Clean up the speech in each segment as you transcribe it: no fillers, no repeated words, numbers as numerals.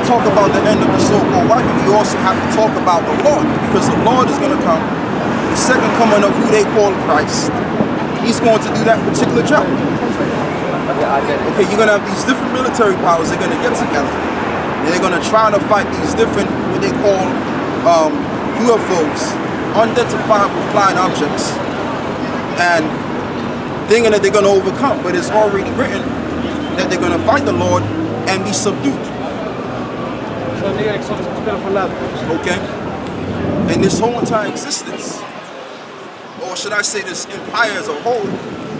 talk about the end of the so-called white man, you also have to talk about the Lord, because the Lord is going to come, the second coming of who they call Christ. He's going to do that particular job. Okay, you're going to have these different military powers. They're going to get together. And they're going to try to fight these different, what they call UFOs, unidentifiable flying objects. And thinking that they're going to overcome. But it's already written that they're going to fight the Lord and be subdued. Okay? And this whole entire existence, or should I say this empire as a whole,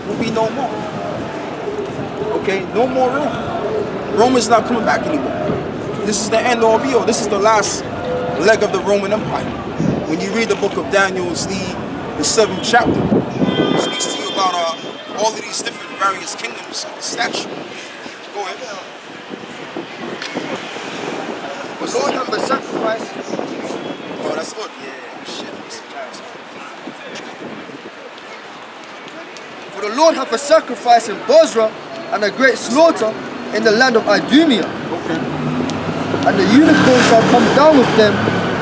will be no more. Okay? No more Rome. Rome is not coming back anymore. This is the end all be all. This is the last leg of the Roman Empire. When you read the book of Daniel, it's the 7th chapter. It speaks to you about all of these different various kingdoms of the statue. Go ahead. The Lord have the sacrifice. Oh, that's good. Yeah, shit. For the Lord hath a sacrifice in Bozrah and a great slaughter in the land of Idumea. Okay. And the unicorn shall come down with them,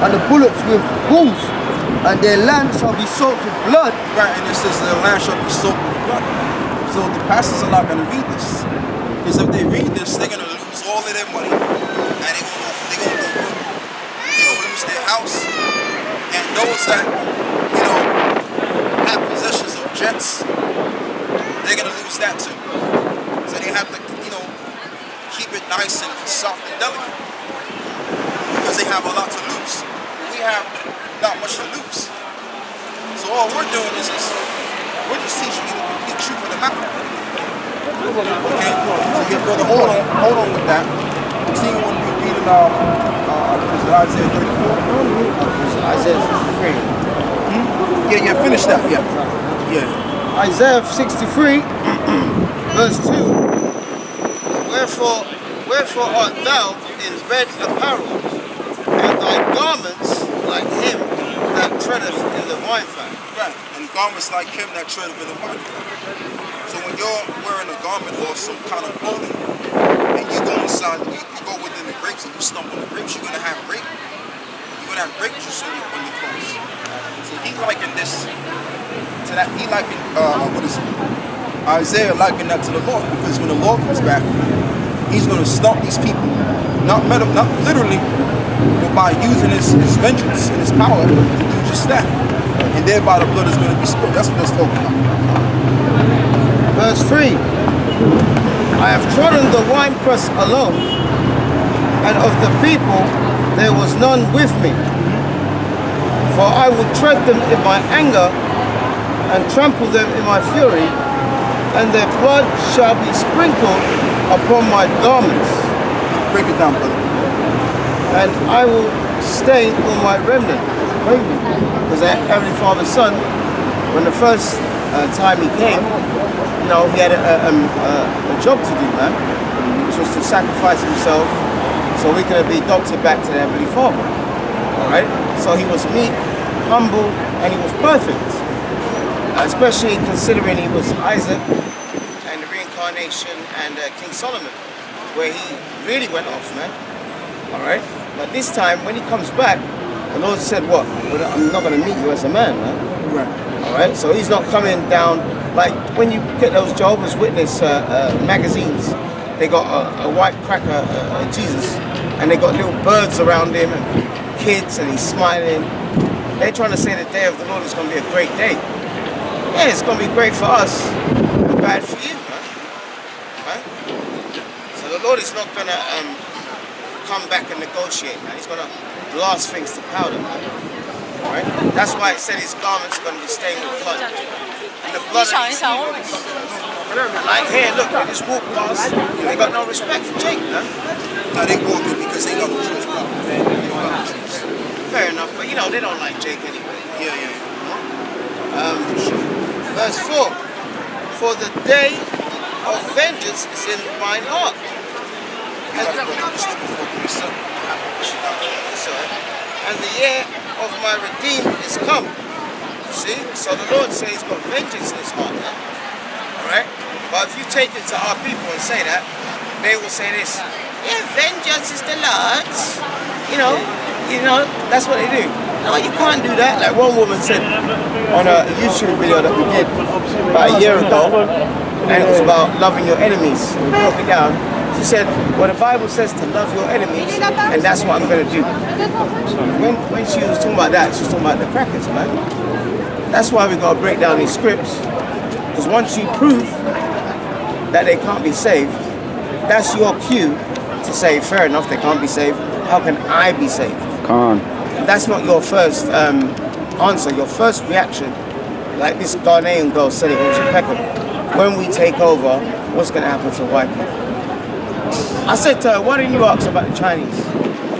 and the bullocks with bulls, and their land shall be soaked with blood. Right, and it says the land shall be soaked with blood. So the pastors are not going to read this. Because if they read this, they're going to lose all of their money. And they're going to lose their house. And those that, have possessions of jets, they're going to lose that too. So they have to, keep it nice and soft and delicate. Because they have a lot to lose. We have not much to lose. So all we're doing is we're just teaching you the complete truth of the matter. Okay? So your brother, hold on with that. Continue on reading Isaiah 34. Isaiah 63. Yeah, finish that, yeah. Isaiah 63, verse 2. Wherefore art thou in red apparel, and thy garments like him that treadeth in the wine fat. Right, and garments like him that treadeth in the wine fat. So when you're wearing a garment or some kind of clothing, and you go inside, you go within the grapes and you stumble on the grapes, you're going to have grape juice on your clothes. So he likened this to that. He likened, Isaiah likened that to the Lord, because when the Lord comes back, he's going to stomp these people, not literally, but by using his vengeance and his power to do just that. And thereby the blood is going to be spilled. That's what that's talking about. Verse 3. I have trodden the winepress alone, and of the people there was none with me. For I will tread them in my anger, and trample them in my fury, and their blood shall be sprinkled upon my garments. Break it down, brother. And I will stain all my remnant. Because Heavenly Father's Son, when the first time he came, he had a job to do, man, which was to sacrifice himself so we could be adopted back to the Heavenly Father. Alright? So he was meek, humble, and he was perfect. Especially considering he was Isaac and the reincarnation and King Solomon, where he really went off, man. Alright? But this time, when he comes back, the Lord said, what? I'm not going to meet you as a man, man. Right. Alright? So he's not coming down, like when you get those Jehovah's Witness magazines, they got a white cracker, Jesus, and they got little birds around him and kids, and he's smiling. They're trying to say the day of the Lord is going to be a great day. Yeah, it's going to be great for us, and bad for you, man. Right? So the Lord is not going to come back and negotiate, man. He's going to blast things to powder, man. Right? That's why it said his garments are going to be stained with blood. And the blood of these heroes. Like here, look, they just walk past, and they got no respect for Jake, man. No, they walk it because they got no choice, bro. They don't got no choice. Fair enough, but they don't like Jake anyway. Yeah. Verse 4. For the day of vengeance is in mine heart. And the year of my redeemed is come. See? So the Lord says he's got vengeance in his heart now. Alright? But if you take it to our people and say that, they will say this: yeah, vengeance is the Lord's. that's what they do. No, you can't do that. Like one woman said on a YouTube video that we did about a year ago, and it was about loving your enemies. We broke it down. She said, well, the Bible says to love your enemies, and that's what I'm going to do. When she was talking about that, she was talking about the crackers, man. That's why we got to break down these scripts, because once you prove that they can't be saved, that's your cue to say, fair enough, they can't be saved. How can I be saved? Can't. That's not your first answer. Your first reaction, like this Ghanaian girl said it was Peckham. When we take over, what's going to happen to white people? I said to her, why didn't you ask about the Chinese,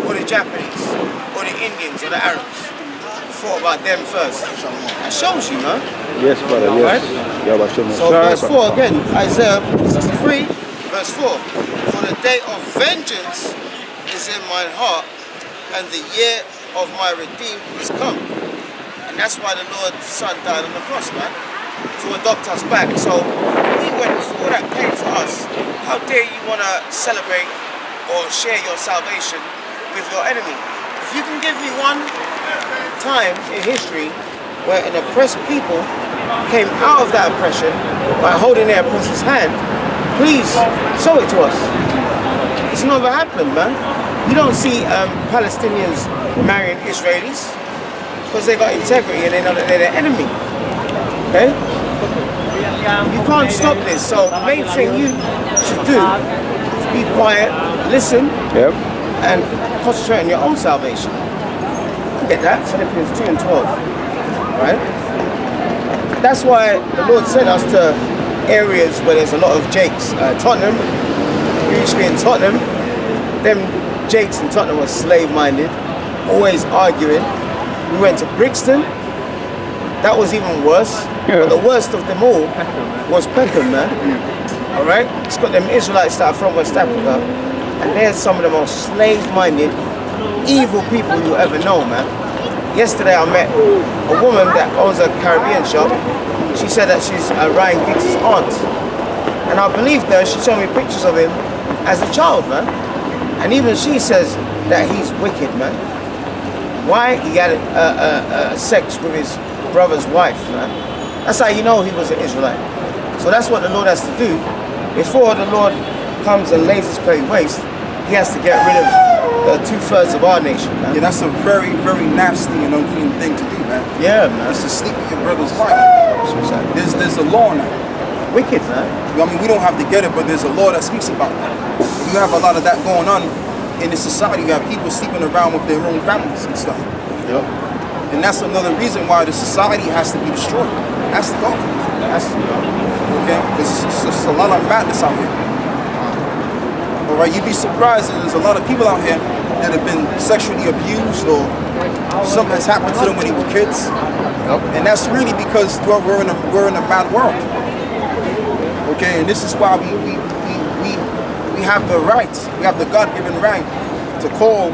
or the Japanese, or the Indians, or the Arabs? You thought about them first. That shows you, man. Yes, brother, yes. Right? So verse 4 again, Isaiah 63, verse 4. For the day of vengeance is in my heart, and the year of my redeemed is come. And that's why the Lord's Son died on the cross, man, to adopt us back. So he went through all that pain for us. How dare you want to celebrate or share your salvation with your enemy? If you can give me one time in history where an oppressed people came out of that oppression by holding their oppressor's hand, please show it to us. It's never happened, man. You don't see Palestinians marrying Israelis because they got integrity and they know that they're their enemy. Okay? You can't stop this. So the main thing you should do is be quiet, listen, and concentrate on your own salvation. Get that? Philippians 2 and 12. Right? That's why the Lord sent us to areas where there's a lot of Jakes. Tottenham, we used to be in Tottenham. Them Jakes in Tottenham were slave-minded, always arguing. We went to Brixton. That was even worse. But the worst of them all was Peckham, man. All right? It's got them Israelites that are from West Africa, and they're some of the most slave-minded, evil people you ever know, man. Yesterday I met a woman that owns a Caribbean shop. She said that she's Ryan Giggs' aunt. And I believed her. She showed me pictures of him as a child, man. And even she says that he's wicked, man. Why? He had sex with his brother's wife, man. That's how you know he was an Israelite. So that's what the Lord has to do. Before the Lord comes and lays his plate waste, he has to get rid of the 2/3 of our nation, man. Yeah, that's a very, very nasty and unclean thing to do, man. Yeah, man. That's to sleep with your brother's wife. There's a law now. Wicked, man. I mean, we don't have to get it, but there's a law that speaks about that. You have a lot of that going on in this society. You have people sleeping around with their own families and stuff. Yep. And that's another reason why the society has to be destroyed. Has to go. Has to go. Okay? There's a lot of madness out here. All right, you'd be surprised that there's a lot of people out here that have been sexually abused or something has happened to them when they were kids. Yep. And that's really because we're in a bad world. Okay, and this is why we have the right, we have the God-given right to call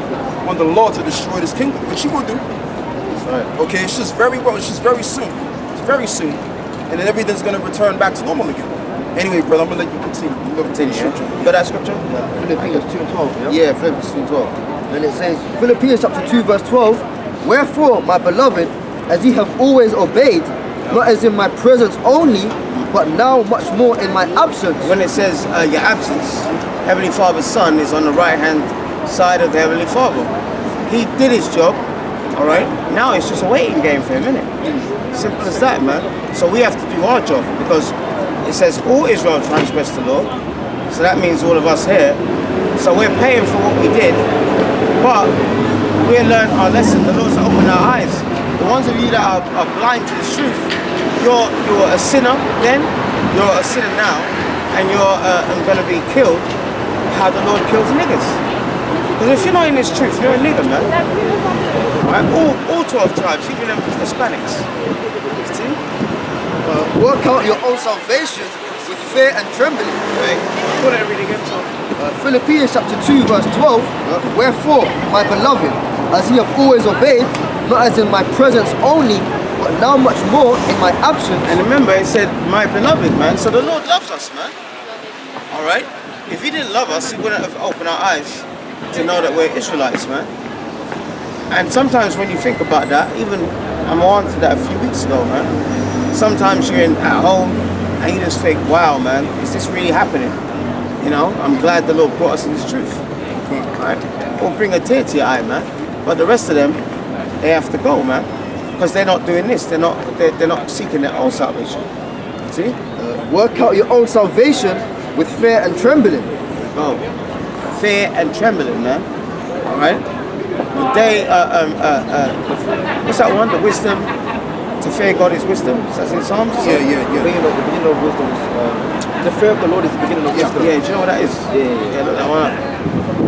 on the Lord to destroy this kingdom, which he will do. That's right. Okay, it's just very soon. It's very soon. And then everything's gonna return back to normal again. Anyway, brother, I'm gonna let you continue. You got that scripture? Philippians 2 and 12. Yeah, Philippians 2 and 12. And it says, Philippians chapter 2 verse 12, wherefore, my beloved, as ye have always obeyed, not as in my presence only, but now much more in my absence. When it says your absence, Heavenly Father's Son is on the right-hand side of the Heavenly Father. He did his job, all right? Now it's just a waiting game for him, isn't it? Simple as that, man. So we have to do our job, because it says all Israel transgressed the law. So that means all of us here. So we're paying for what we did, but we learned our lesson. The Lord's opened our eyes. The ones of you that are blind to the truth, you're a sinner then, you're a sinner now, and you're going to be killed how the Lord kills niggas. Because if you're not in this truth, you're a nigger, man. Right? All 12 tribes, even them Hispanics. See? Work out your own salvation with fear and trembling. Right? Put it read again, so. Philippians chapter 2 verse 12, wherefore, my beloved, as ye have always obeyed, not as in my presence only, but now much more in my absence. And remember, it said, my beloved, man. So the Lord loves us, man. All right? If he didn't love us, he wouldn't have opened our eyes to know that we're Israelites, man. And sometimes when you think about that, even I'm on to that a few weeks ago, man. Sometimes you're at home and you just think, wow, man, is this really happening? You know, I'm glad the Lord brought us in this truth. Right? It'll bring a tear to your eye, man. But the rest of them, they have to go, man, because they're not doing this. They're not seeking their own salvation. See? Work out your own salvation with fear and trembling. Oh, fear and trembling, man. All right. The day, what's that one? The wisdom. To fear God is wisdom. Is that in Psalms? The beginning of wisdom is, the fear of the Lord is the beginning of wisdom. Yeah, do you know what that is? Yeah. Look that one up.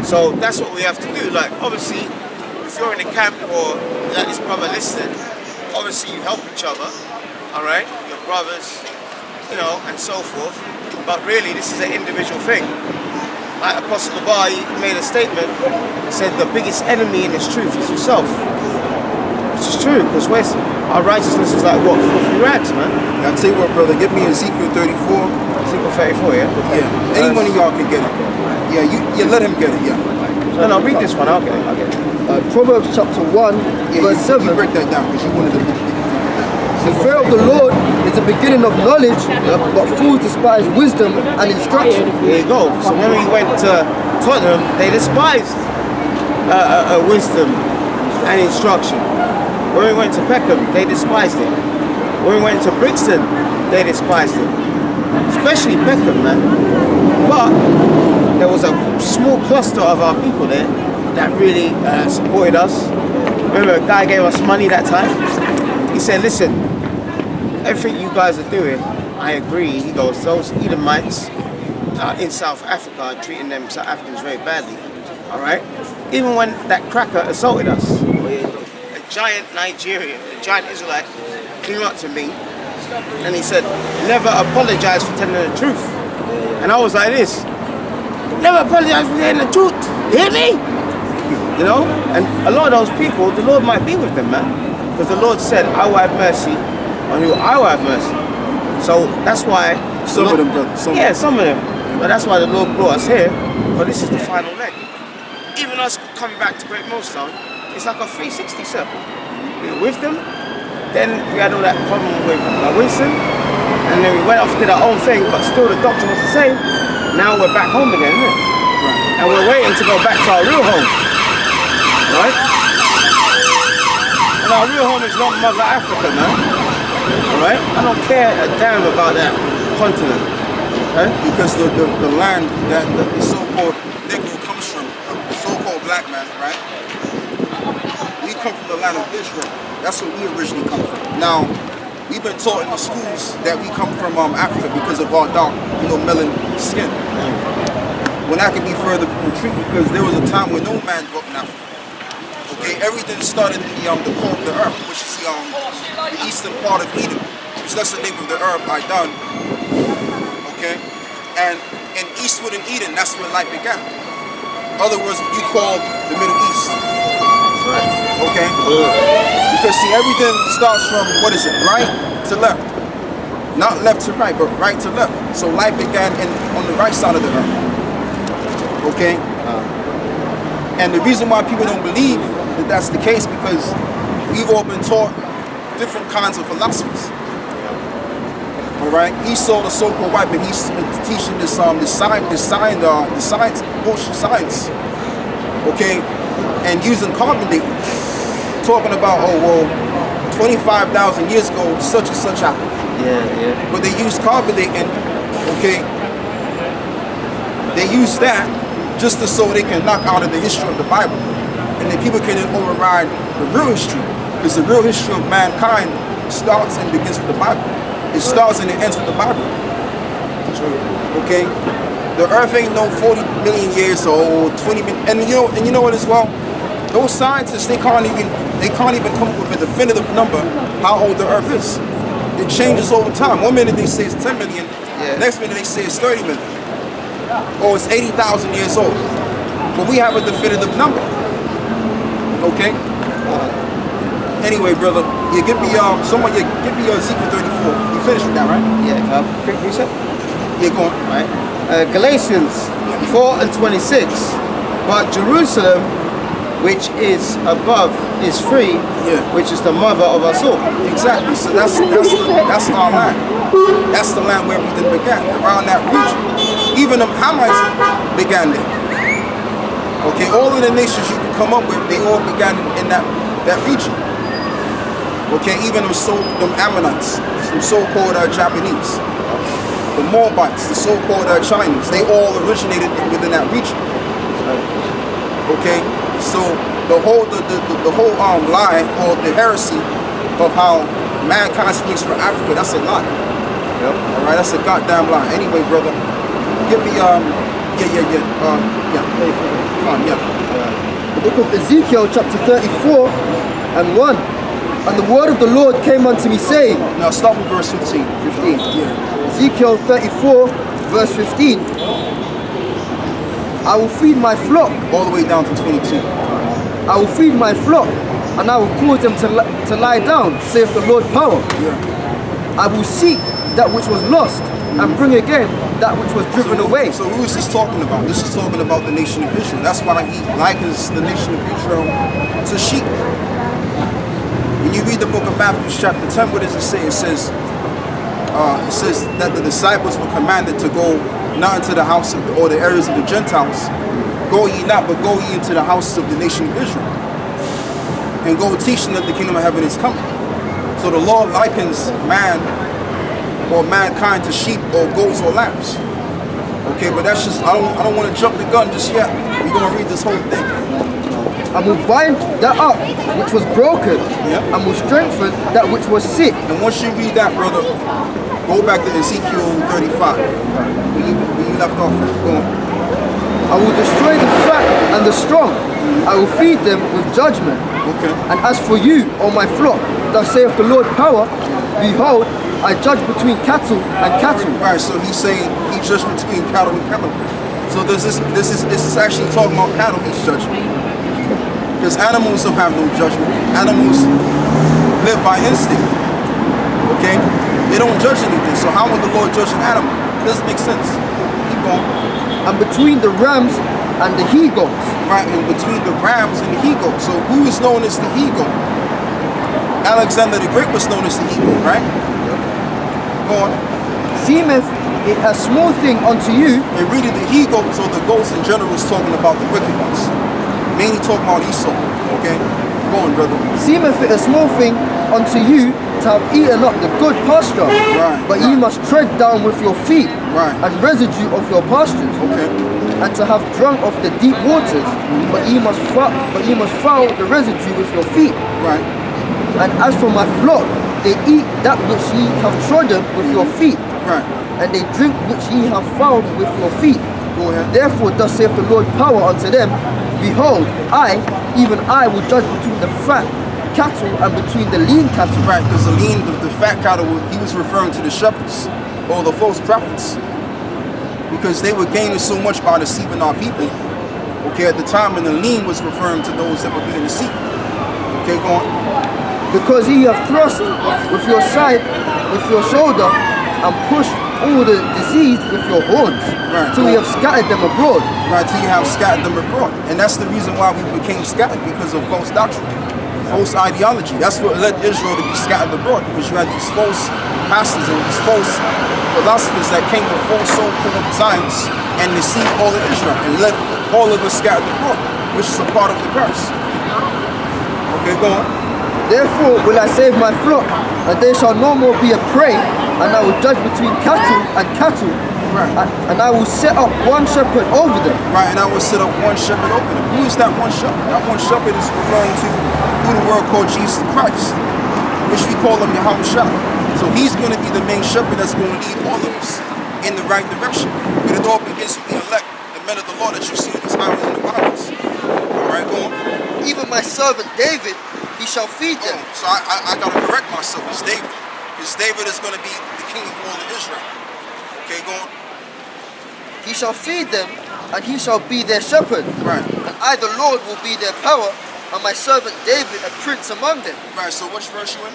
So that's what we have to do. Like, obviously, if you're in a camp or like this brother listening, obviously you help each other, all right? Your brothers, you know, and so forth. But really, this is an individual thing. Like Apostle Labar, he made a statement, said the biggest enemy in this truth is yourself. Which is true, because our righteousness is like what? Filthy rags, man. I'll tell you what, brother, give me Ezekiel 34. Ezekiel 34, yeah? Yeah, any one of y'all can get it. Yeah, you let him get it, yeah. No, read this one, I'll get it. Proverbs chapter 1, verse 7. You break that down, because you wanted to... The fear of the Lord is the beginning of knowledge, but fools despise wisdom and instruction. There you go. So when we went to Tottenham, they despised wisdom and instruction. When we went to Peckham, they despised it. When we went to Brixton, they despised it. Especially Peckham, man. But there was a small cluster of our people there that really supported us. Remember, a guy gave us money that time. He said, listen, everything you guys are doing, I agree. He goes, those Edomites in South Africa are treating them South Africans very badly. All right? Even when that cracker assaulted us, a giant Nigerian, a giant Israelite came up to me and he said, never apologize for telling the truth. And I was like this, never apologize for telling the truth. You hear me? You know? And a lot of those people, the Lord might be with them, man. Because the Lord said, I will have mercy on who I will have mercy. So that's why... Some of them, brother. Some of them. But that's why the Lord brought us here. But this is the final leg. Even us coming back to Great Millstone, it's like a 360 circle. We were with them, then we had all that problem with Winston, and then we went off did our own thing, but still the doctrine was the same. Now we're back home again, isn't it? Right. And we're waiting to go back to our real home. Right? And our real home is not Mother Africa, man. Alright? I don't care a damn about that continent. Okay? Because the land that the so-called Negro comes from, the so-called black man, right? We come from the land of Israel. That's where we originally come from. Now, we've been taught in the schools that we come from Africa because of our dark, melon skin. When that could be further from the truth, because there was a time when no man dwelt in Africa. Okay, everything started in the core of the earth, which is the eastern part of Eden, which that's the name of the earth, Idan. Okay, and in Eastwood and Eden, that's where life began. In other words, we call the Middle East. Okay, because see, everything starts from right to left, not left to right, but right to left. So life began on the right side of the earth. Okay, and the reason why people don't believe that that's the case because we've all been taught different kinds of philosophies. All right, Esau, the so-called white man, he's been teaching this science. Okay, and using carbon dating, talking about 25,000 years ago such and such happened. Yeah. But they use carbon dating. Okay, they use that just so they can knock out of the history of the Bible, and then people can then override the real history, because the real history of mankind starts and begins with the Bible. It starts and it ends with the Bible. Okay, the earth ain't no 40 million years old, 20 million, and you know what as well? Those scientists they can't even come up with a definitive number how old the earth is. It changes over time. 1 minute they say it's 10 million, next minute they say it's 30 million, or it's 80,000 years old. But we have a definitive number. Okay. Anyway, brother, give me Ezekiel 34. You finished with that, right? Yeah. Quick reset. Yeah, go on. Right. Galatians 4:26. But Jerusalem which is above is free, which is the mother of us all. Exactly. So that's our land. That's the land where everything began, around that region. Even the Hamites began there. Okay, all of the nations you can come up with, they all began in that region. Okay, even them Ammonites, some so-called Japanese, the Moabites, the so-called Chinese, they all originated within that region. Okay, so the whole lie or the heresy of how mankind speaks for Africa, that's a lie. Yep. All right, that's a goddamn lie. Anyway, brother, give me The book of Ezekiel, chapter 34 and 1. And the word of the Lord came unto me, saying. Now start with verse 15. 15. Yeah. Ezekiel 34, verse 15. I will feed my flock. All the way down to 22. I will feed my flock, and I will cause them to lie down, saith the Lord power. Yeah. I will seek that which was lost, and bring again that which was driven away. So who is this talking about? This is talking about the nation of Israel. That's why he likens the nation of Israel to sheep. When you read the book of Matthew chapter 10, what does it say? It says that the disciples were commanded to go not into the house or the areas of the Gentiles. Go ye not, but go ye into the houses of the nation of Israel. And go teach them that the kingdom of heaven is coming. So the Lord likens man or mankind to sheep or goats or lambs. Okay, but that's just, I don't want to jump the gun just yet. We're going to read this whole thing. And will bind that up which was broken, and will strengthen that which was sick. And once you read that, brother, go back to Ezekiel 35. When you left off at. Go on. I will destroy the fat and the strong. I will feed them with judgment. Okay. And as for you, O my flock, thus saith the Lord power, behold, I judge between cattle and cattle. Right, so he's saying he judged between cattle and cattle. So this is actually talking about cattle he's judging. Because animals don't have no judgment. Animals live by instinct. Okay? They don't judge anything. So how would the Lord judge an animal? It doesn't make sense. Keep going. And between the rams and the he-goats. Right, and between the rams and the he-goat. So who is known as the he-goat? Alexander the Great was known as the he-goat, right? Go on. Seemeth it a small thing unto you. And really the he-goats or the goats in general is talking about the wicked ones. Mainly talking about Esau, okay? Go on, brother. Seemeth it a small thing unto you to have eaten up the good pasture, but ye must tread down with your feet, and residue of your pastures, and to have drunk of the deep waters, but ye must foul the residue with your feet. And as for my flock, they eat that which ye have trodden with your feet, and they drink which ye have fouled with your feet. Therefore thus saith the Lord power unto them, behold, I, even I, will judge between the fat cattle and between the lean cattle. Right, because the fat cattle, he was referring to the shepherds or the false prophets, because they were gaining so much by deceiving our people. Okay, at the time, and the lean was referring to those that were being deceived. Okay, go on. Because ye have thrust with your side, with your shoulder, and pushed all the diseased with your horns, till you have scattered them abroad. Right, till you have scattered them abroad. And that's the reason why we became scattered, because of false doctrine, false ideology. That's what led Israel to be scattered abroad, because you had these false pastors and these false philosophers that came with false so-called science and deceived all of Israel and led all of us scattered abroad, which is a part of the curse. Okay, go on. Therefore will I save my flock, and they shall no more be a prey, and I will judge between cattle and cattle, and I will set up one shepherd over them. Right, and I will set up one shepherd over them. Who is that one shepherd? That one shepherd is referring to who the world called Jesus Christ, which we call him Yahawashi. So he's going to be the main shepherd that's going to lead all of us in the right direction. But it all begins with the elect, the men of the Lord that you see in these highways and the byways. All right, go on. Even my servant David, he shall feed them. So I got to correct myself. It's David. Because David is going to be the king of all of Israel. Okay, go on. He shall feed them, and he shall be their shepherd. Right. And I, the Lord, will be their power, and my servant David a prince among them. Right, so which verse you in?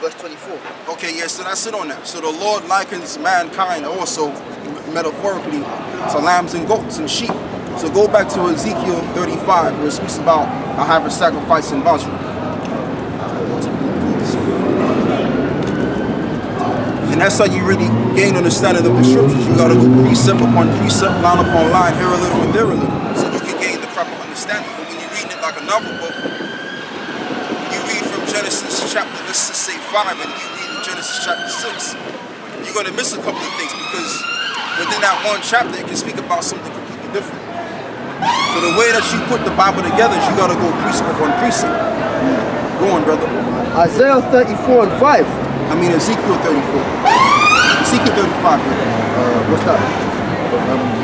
Verse 24. Okay, yes, so that's it on that. So the Lord likens mankind also, metaphorically, to lambs and goats and sheep. So go back to Ezekiel 35, where it speaks about I have a sacrifice in Basra. And that's how you really gain understanding of the scriptures. You gotta go precept upon precept, line upon line, here a little and there a little, so you can gain the proper understanding. But when you're reading it like a novel book, you read from Genesis chapter, let's just say 5, and you read Genesis chapter 6, you're gonna miss a couple of things because within that one chapter, it can speak about something completely different. So the way that you put the Bible together is you gotta go precept upon precept. Go on, brother. Isaiah 34 and 5. I mean Ezekiel 34. Ezekiel 35, brother. What's that?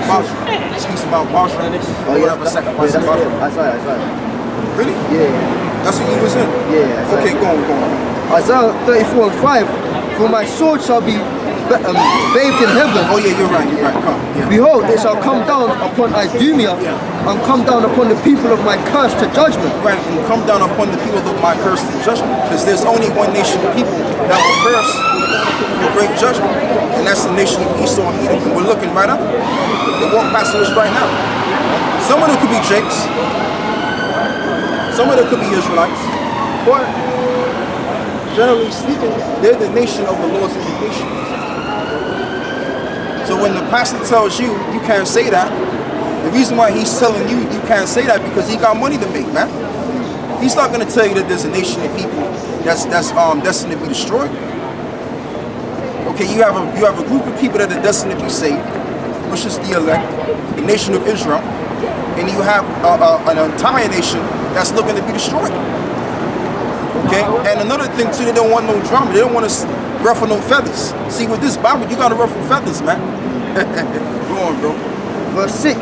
Basra. It speaks about Basra. Oh, Whatever sacrifice in Basra. Isaiah. Really? Yeah. That's what you was in? Yeah. Okay, go on. Isaiah 34 and 5. For my sword shall be bathed in heaven. Oh yeah, you're right. Come. Yeah. Behold, it shall come down upon Idumea and come down upon the people of my curse to judgment. Right, and come down upon the people of my curse to judgment. Because there's only one nation of people that will curse for great judgment. And that's the nation of Esau and Edom. And we're looking right up. They walk past us right now. Some of them could be Jakes. Some of them could be Israelites. But generally speaking, they're the nation of the Lord's indignation. So when the pastor tells you, you can't say that, the reason why he's telling you, you can't say that because he got money to make, man. He's not going to tell you that there's a nation of people that's destined to be destroyed. Okay, you have a group of people that are destined to be saved, which is the elect, the nation of Israel, and you have an entire nation that's looking to be destroyed. Okay, and another thing too, they don't want no drama. They don't want to ruffle no feathers. See, with this Bible, you got to ruffle feathers, man. Go on, bro. Verse 6.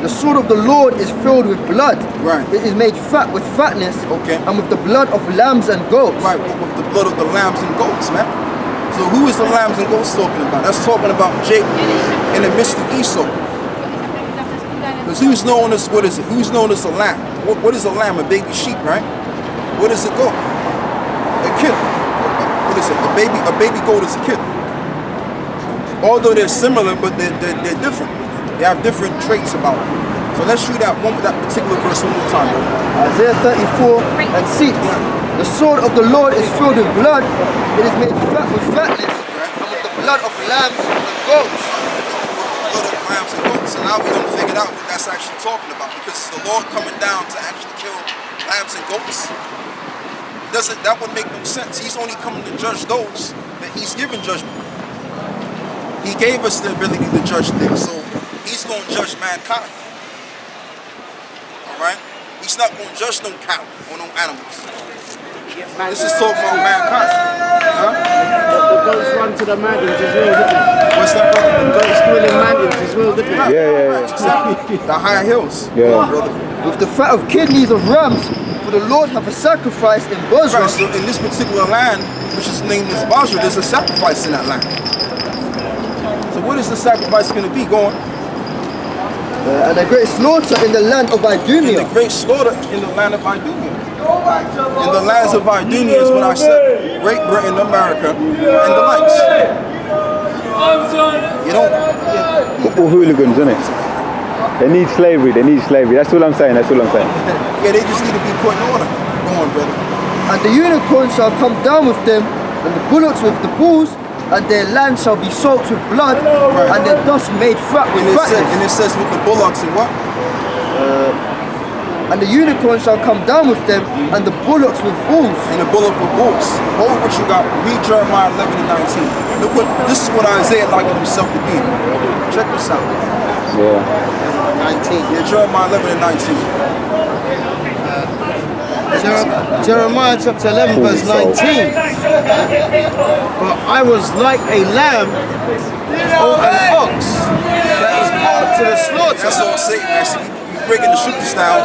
The sword of the Lord is filled with blood. Right. It is made fat with fatness. Okay. And with the blood of lambs and goats. Right, with the blood of the lambs and goats, man. So who is the lambs and goats talking about? That's talking about Jacob in the midst of Esau. Because who's known as, what is it? Who's known as a lamb? What is a lamb? A baby sheep, right? What is a goat? A kid. What is it? A baby goat is a kid. Although they're similar, but they're different. They have different traits about them. So let's read that particular verse one more time. Isaiah 34 and 6. The sword of the Lord is filled with blood. It is made fat with fatness. And with the blood of lambs and goats. Blood of lambs and goats. And now we're going to figure out what that's actually talking about. Because it's the Lord coming down to actually kill lambs and goats. That would make no sense. He's only coming to judge those that he's given judgment. He gave us the ability to judge things, so he's going to judge mankind. Alright? He's not going to judge no cow or no animals. This is talking about mankind. Huh? The goats run to the mountains as well, didn't they? What's that, brother? The goats dwell in mountains as well, didn't they? Yeah. Exactly. The high hills. Yeah. Brother. With the fat of kidneys of rams. For the Lord have a sacrifice in Basra. Right, so in this particular land, which is named as Basra, there's a sacrifice in that land. So what is the sacrifice going to be? Go on. And a great slaughter in the land of Idumea. And the great slaughter in the land of Idumea. In the lands of Idumea is what I said. Great Britain, America, and the likes. You don't... Football hooligans, isn't it? They need slavery. That's all I'm saying. Yeah, they just need to be put in order. Go on, brother. And the unicorn shall come down with them, and the bullocks with the bulls, and their land shall be soaked with blood, and their dust made fat with fatness. And it says with the bullocks and what? And the unicorn shall come down with them, and the bullocks with bulls. And the bullock with bulls. Hold what you got. Read Jeremiah 11 and 19. This is what Isaiah likened himself to be. Check this out. Yeah. 19. Yeah, Jeremiah 11 and 19. Jeremiah chapter 11 verse 19. But I was like a lamb or an ox that is brought to the slaughter. That's all I'm saying, man. See, you breaking the shooting style,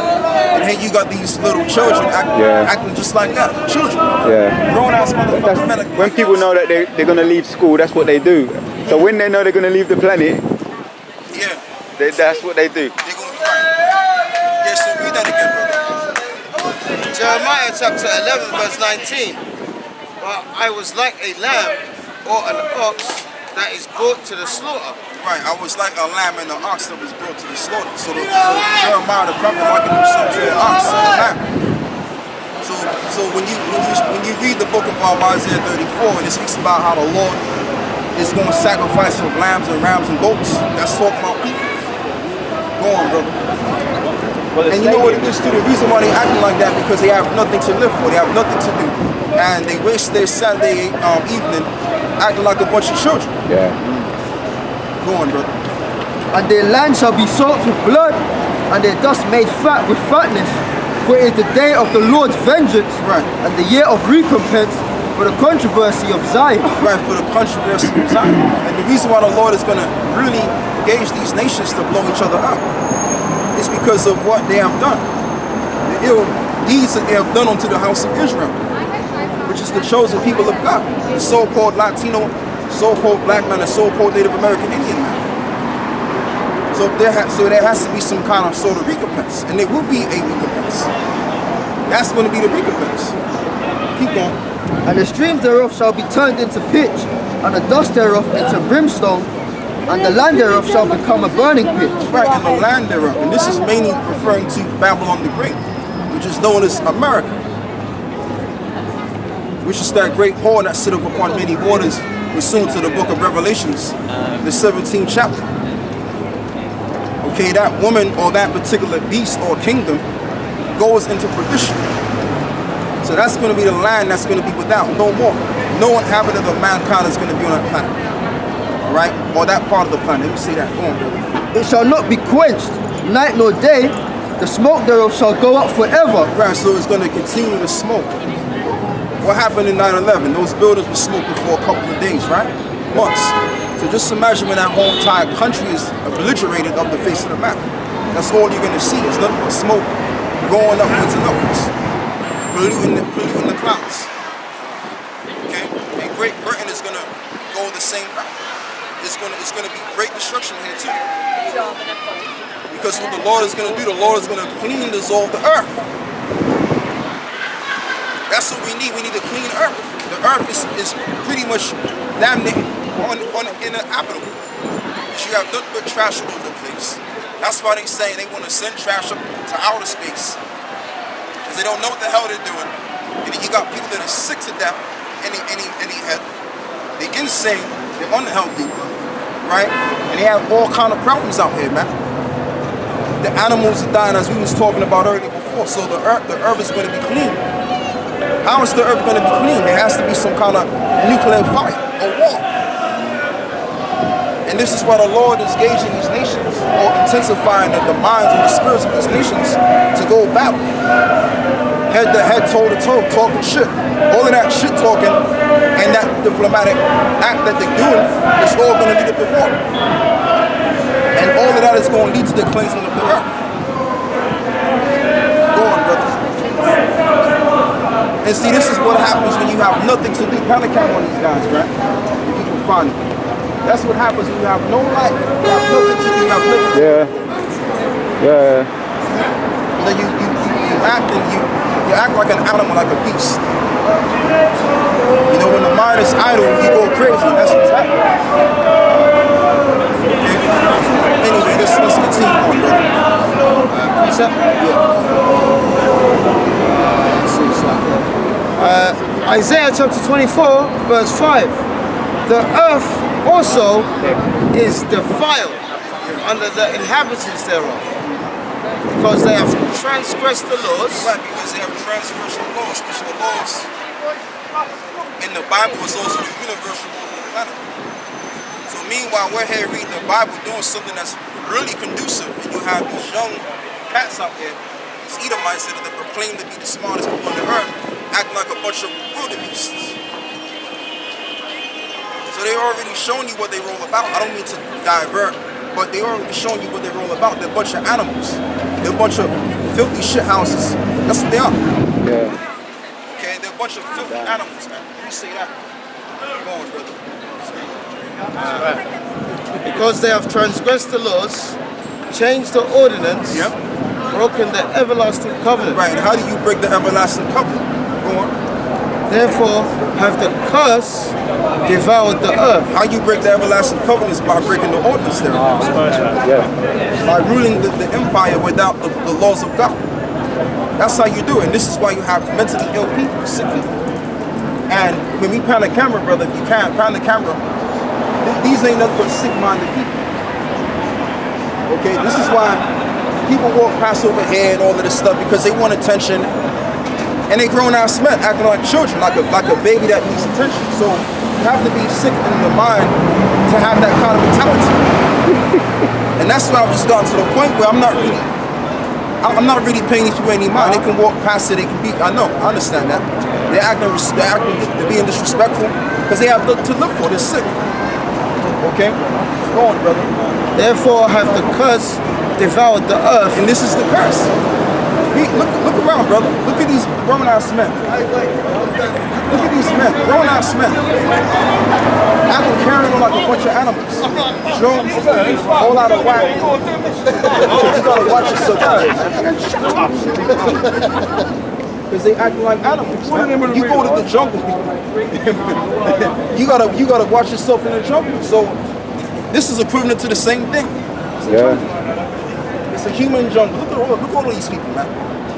and then you got these little children acting just like that. Children. Yeah. Grown ass motherfuckers. When people know that they're going to leave school, that's what they do. So when they know they're going to leave the planet, that's what they do. They're going to fight. Yeah, so read that again, brother. Jeremiah chapter 11 verse 19. But I was like a lamb or an ox that is brought to the slaughter. Right, I was like a lamb and an ox that was brought to the slaughter. So Jeremiah the prophet likened himself to an ox and a lamb. So when you read the book of Isaiah 34, and it speaks about how the Lord is going to sacrifice of lambs and rams and goats, that's talking about people. Go on, brother. And you know what it is too? The reason why they acting like that because they have nothing to live for. They have nothing to do, and they waste their Saturday evening acting like a bunch of children. Yeah. Go on, brother. And their land shall be soaked with blood, and their dust made fat with fatness. For it is the day of the Lord's vengeance, Right. and the year of recompense for the controversy of Zion. Right, for the controversy of Zion. And the reason why the Lord is going to really engage these nations to blow each other up is because of what they have done. The ill deeds that they have done unto the house of Israel, which is the chosen people of God. The so-called Latino, so-called black man, and so-called Native American Indian man. So there has to be some kind of sort of recompense. And there will be a recompense. That's going to be the recompense. Keep going. And the streams thereof shall be turned into pitch, and the dust thereof into brimstone, and the land thereof shall become a burning pit. Right, and the land thereof. And this is mainly referring to Babylon the Great, which is known as America. Which is that great whore that sitteth upon many waters, pursuant to the book of Revelations, the 17th chapter. Okay, that woman or that particular beast or kingdom goes into perdition. So that's going to be the land that's going to be without, no more. No inhabitant of mankind is going to be on that planet. All right? Or that part of the planet. Let me say that. Go on, brother. It shall not be quenched, night nor day. The smoke thereof shall go up forever. Right, so it's going to continue to smoke. What happened in 9/11? Those buildings were smoking for a couple of days, right? Months. So just imagine when that whole entire country is obliterated off the face of the map. That's all you're going to see. It's nothing but smoke going upwards and upwards. Polluting the clouds. Okay? And Great Britain is gonna go the same route. It's gonna be great destruction here too. Because what the Lord is gonna do, the Lord is gonna clean and dissolve the earth. That's what we need. We need a clean earth. The earth is pretty much damn near uninhabitable. Because you have nothing but trash all over the place. That's why they say they want to send trash up to outer space. They don't know what the hell they're doing. And then you got people that are sick to death in the head. They're insane, they're unhealthy, right? And they have all kind of problems out here, man. The animals are dying, as we was talking about earlier before. So the earth is going to be clean. How is the earth going to be clean? There has to be some kind of nuclear fire or war. And this is why the Lord is gauging these nations, or intensifying the minds and the spirits of these nations to go battle. Head to head, toe to toe, talking shit. All of that shit talking and that diplomatic act that they're doing is all going to lead up to war. And all of that is going to lead to the cleansing of the earth. Go on, brothers. And see, this is what happens when you have nothing to do. Kind of count on these guys, right? If you can find it. That's what happens when you have no light, you have nothing to do, you have nothing to do. Yeah. So you act like an animal, like a beast. You know, when the mind is idle, you go crazy. That's what's happening. Okay? Anyway, let's continue on, brother. Precept? Yeah. Isaiah chapter 24, verse 5. The earth also is defiled under the inhabitants thereof, because they have transgressed the laws. Right, because they have transgressed the laws, which the laws in the Bible is also the universal law of the planet. So meanwhile, we're here reading the Bible, doing something that's really conducive, and you have these young cats out there, these Edomites that proclaim to be the smartest people on the earth, acting like a bunch of wildebeests. So they already shown you what they're all about. I don't mean to divert, but they already shown you what they're all about. They're a bunch of animals. They're a bunch of filthy shit houses. That's what they are. Yeah. Okay, they're a bunch of filthy animals, man. You say that. Come on, brother. Because they have transgressed the laws, changed the ordinance, broken the everlasting covenant. Right, and how do you break the everlasting covenant? Go on. Therefore have the curse devoured the earth. How you break the everlasting covenants? By breaking the ordinance there. By ruling the empire without the laws of God. That's how you do it. And this is why you have mentally ill people, sick people. And when we pan the camera, brother, if you can't pan the camera, these ain't nothing but sick-minded people. Okay, this is why people walk past over here and all of this stuff, because they want attention. And they grown-ass men acting like children, like a baby that needs attention. So you have to be sick in the mind to have that kind of mentality. And that's why I've just gotten to the point where I'm not really paying these people any mind. They can walk past it, they can be, I know, I understand that. They're being disrespectful because they have to live for, they're sick. Okay? Go on, brother. Therefore have the curse devoured the earth. And this is the curse. Look around, brother. Look at these grown-ass men. Look at these men, grown-ass men. Acting carrying on like a bunch of animals. Drones, all out of whack. You gotta watch yourself. Because they acting like animals. Man. You go to the jungle. you gotta watch yourself in the jungle. So this is equivalent to the same thing. Yeah. It's a human jungle. Look at all these people, man.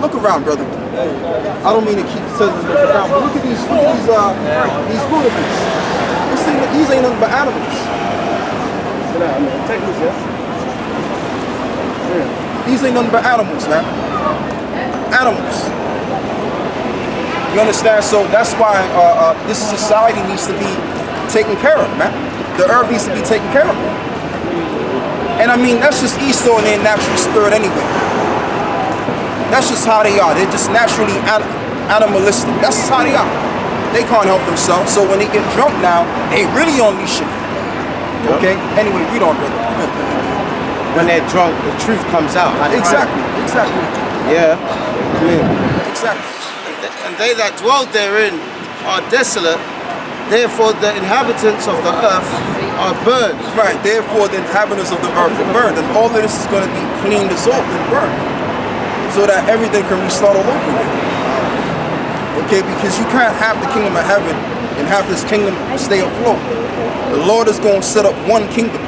Look around, brother. I don't mean to keep telling you to look around, but look at these rudiments. These ain't nothing but animals. These ain't nothing but animals, man. Animals. You understand? So that's why this society needs to be taken care of, man. The earth needs to be taken care of. And I mean, that's just Esau in their natural spirit anyway. That's just how they are. They're just naturally animalistic. That's just how they are. They can't help themselves. So when they get drunk now, they really unleash it. Okay? Anyway, read on, brother. When they're drunk, the truth comes out. Exactly. Yeah. Exactly. And they that dwell therein are desolate. Therefore the inhabitants of the earth are burned. Right, therefore the inhabitants of the earth are burned. And all of this is going to be cleaned, dissolved, and burned. So that everything can restart all over again. Okay, because you can't have the kingdom of heaven and have this kingdom stay afloat. The Lord is going to set up one kingdom.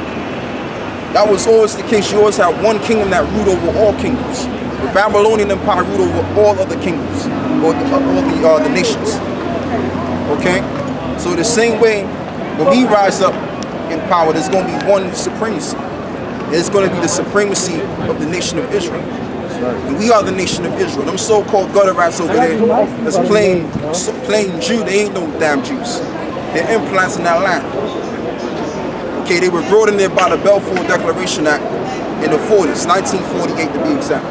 That was always the case. You always have one kingdom that ruled over all kingdoms. The Babylonian Empire ruled over all other kingdoms, or all the nations. Okay? So the same way, when we rise up in power, there's going to be one supremacy. It's going to be the supremacy of the nation of Israel. And we are the nation of Israel. Them so-called gutter rats over there, that's plain Jew, they ain't no damn Jews. They're implants in that land. Okay, they were brought in there by the Balfour Declaration Act in the 40s, 1948 to be exact.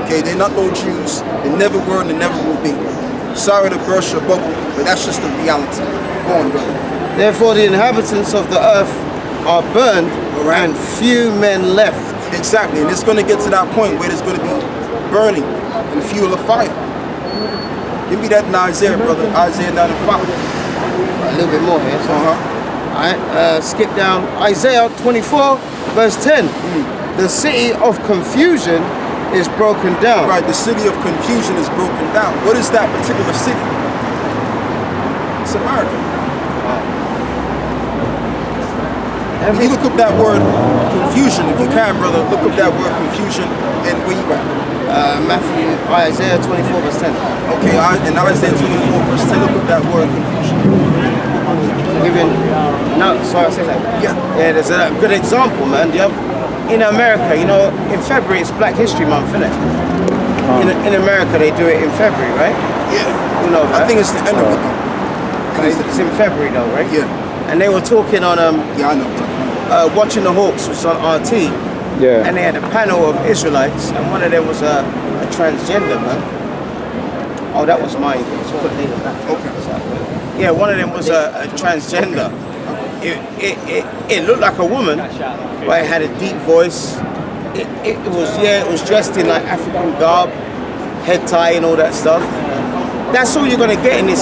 Okay, they're not no Jews. They never were and they never will be. Sorry to burst your bubble, but that's just the reality. Go on, brother. Therefore the inhabitants of the earth are burned, and few men left. Exactly, and it's going to get to that point where there's going to be burning and fuel of fire. Give me that in Isaiah, brother. Isaiah 9 and 5. A little bit more here. So. Alright, skip down. Isaiah 24, verse 10. The city of confusion is broken down. Right, the city of confusion is broken down. What is that particular city? It's America. When you look up that word confusion, if you can, brother, look up that word confusion and where you at? Isaiah 24, verse 10. Okay, in Isaiah 24, verse 10, look up that word confusion. Sorry, I say that. Yeah. Yeah, there's a good example, man. In America, you know, in February, it's Black History Month, isn't it? In America, they do it in February, right? Yeah. You know that? I think it's the end of it, though. It's in February, though, right? Yeah. And they were talking on yeah, I know. Watching the Hawks, which was on RT. Yeah. And they had a panel of Israelites, and one of them was a transgender, man. Oh, that was mine. Okay. Yeah, one of them was a transgender. It looked like a woman, but it had a deep voice. It was dressed in like African garb, head tie and all that stuff. That's all you're gonna get in this